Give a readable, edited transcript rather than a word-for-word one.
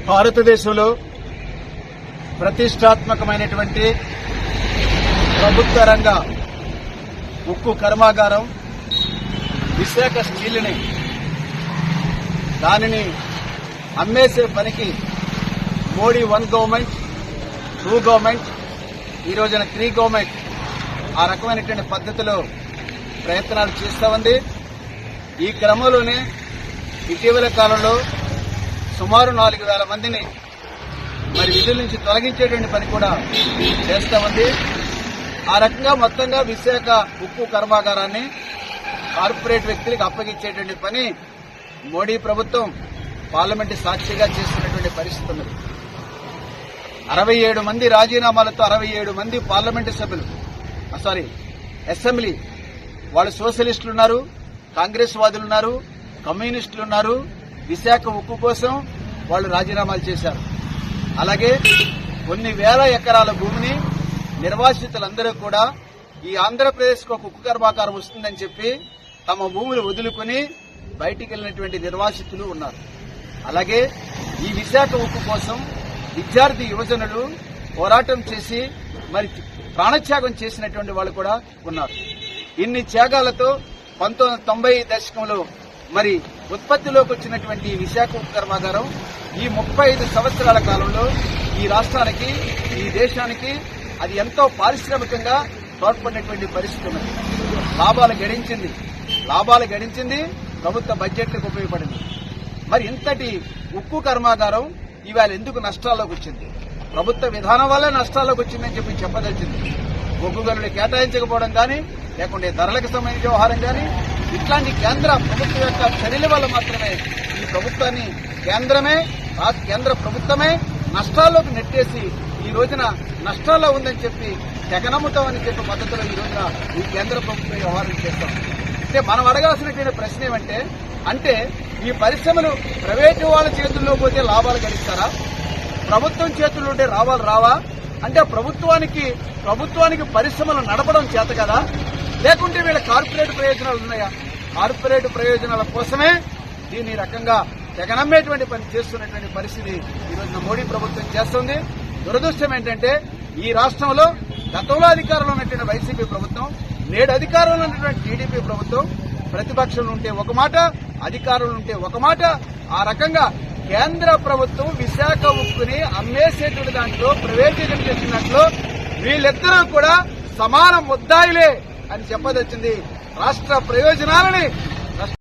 భారతదేశంలో ప్రతిష్టాత్మకమైనటువంటి ప్రభుత్వ రంగ ఉక్కు కర్మాగారం విశాఖ స్టీల్ని దానిని అమ్మేసే పనికి మోడీ 1 గవర్నమెంట్ 2 గవర్నమెంట్ ఈ రోజున 3 గవర్నమెంట్ ఆ రకమైనటువంటి పద్ధతిలో ప్రయత్నాలు చేస్తూ ఉంది. ఈ క్రమంలోనే ఇటీవల కాలంలో సుమారు 4,000 మందిని మరి విధుల నుంచి తొలగించేటువంటి పని కూడా చేస్తూ ఉంది. ఆ రకంగా మొత్తంగా విశాఖ ఉక్కు కర్మాగారాన్ని కార్పొరేట్ వ్యక్తులకు అప్పగించేటువంటి పని మోడీ ప్రభుత్వం పార్లమెంటు సాక్షిగా చేస్తున్నటువంటి పరిస్థితి ఉన్నది. 67 మంది రాజీనామాలతో 67 మంది పార్లమెంటు సభ్యులు అసెంబ్లీ వాళ్ళు సోషలిస్టులు ఉన్నారు, కాంగ్రెస్ వాదులు ఉన్నారు, కమ్యూనిస్టులు ఉన్నారు. విశాఖ ఉక్కు కోసం వాళ్ళు రాజీనామాలు చేశారు. అలాగే కొన్ని వేల ఎకరాల భూమిని నిర్వాసితులందరూ కూడా ఈ ఆంధ్రప్రదేశ్కు ఒక ఉక్కు కర్మాగారం వస్తుందని చెప్పి తమ భూములు వదులుకుని బయటికి వెళ్లినటువంటి నిర్వాసితులు ఉన్నారు. అలాగే ఈ విశాఖ ఉక్కు కోసం విద్యార్థి యువజనులు పోరాటం చేసి మరి ప్రాణత్యాగం చేసినటువంటి వాళ్ళు కూడా ఉన్నారు. ఇన్ని త్యాగాలతో 1990 దశకంలో మరి ఉత్పత్తిలోకి వచ్చినటువంటి విశాఖ ఉక్కు కర్మాగారం ఈ 35 సంవత్సరాల కాలంలో ఈ రాష్ట్రానికి ఈ దేశానికి అది ఎంతో పారిశ్రామికంగా తోడ్పడినటువంటి పరిస్థితి ఉన్నది. లాభాలు గడించింది ప్రభుత్వ బడ్జెట్లకు ఉపయోగపడింది. మరి ఇంతటి ఉక్కు కర్మాగారం ఇవాళ ఎందుకు నష్టాల్లోకి వచ్చింది? ప్రభుత్వ విధానం వల్లే నష్టాల్లోకి వచ్చిందని చెప్పదలిచింది. బొగ్గు గనులు కేటాయించకపోవడం కానీ, లేకుంటే ధరలకు సంబంధించిన వ్యవహారం కానీ, ఇట్లాంటి కేంద్ర ప్రభుత్వం యొక్క చర్యల వల్ల మాత్రమే ఈ ప్రభుత్వాన్ని కేంద్ర ప్రభుత్వమే నష్టాల్లోకి నెట్టేసి ఈ రోజున నష్టాల్లో ఉందని చెప్పి తెగనమ్ముతామని చెప్పే పద్ధతిలో ఈ రోజున ఈ కేంద్ర ప్రభుత్వం వ్యవహారం చేస్తాం. అంటే మనం అడగాల్సినటువంటి ప్రశ్న ఏమంటే, అంటే ఈ పరిశ్రమలు ప్రైవేటు వాళ్ళ చేతుల్లో పోతే లాభాలు గడిస్తారా? ప్రభుత్వం చేతుల్లో ఉంటే లాభాలు రావా? అంటే ప్రభుత్వానికి పరిశ్రమలు నడపడం చేత కదా, లేకుంటే వీళ్ళ కార్పొరేట్ ప్రయోజనాలు ఉన్నాయా? కార్పొరేట్ ప్రయోజనాల కోసమే దీన్ని రకంగా తెగనమ్మేటువంటి పని చేస్తున్నటువంటి పరిస్థితి ఈ రోజున మోడీ ప్రభుత్వం చేస్తుంది. దురదృష్టం ఏంటంటే ఈ రాష్ట్రంలో గతంలో అధికారంలో ఉన్నటువంటి వైసీపీ ప్రభుత్వం, నేడు అధికారంలో ఉన్నటువంటి టీడీపీ ప్రభుత్వం ప్రతిపక్షంలో ఉంటే ఒక మాట, అధికారంలో ఉంటే ఒక మాట, ఆ రకంగా కేంద్ర ప్రభుత్వం విశాఖ ఉక్కుని అమ్మేసేటువంటి దాంట్లో ప్రైవేటీకరణ చేసిన దాంట్లో వీళ్ళిద్దరూ కూడా సమాన ముద్దాయిలే అని చెప్పదొచ్చింది. రాష్ట్ర ప్రయోజనాలని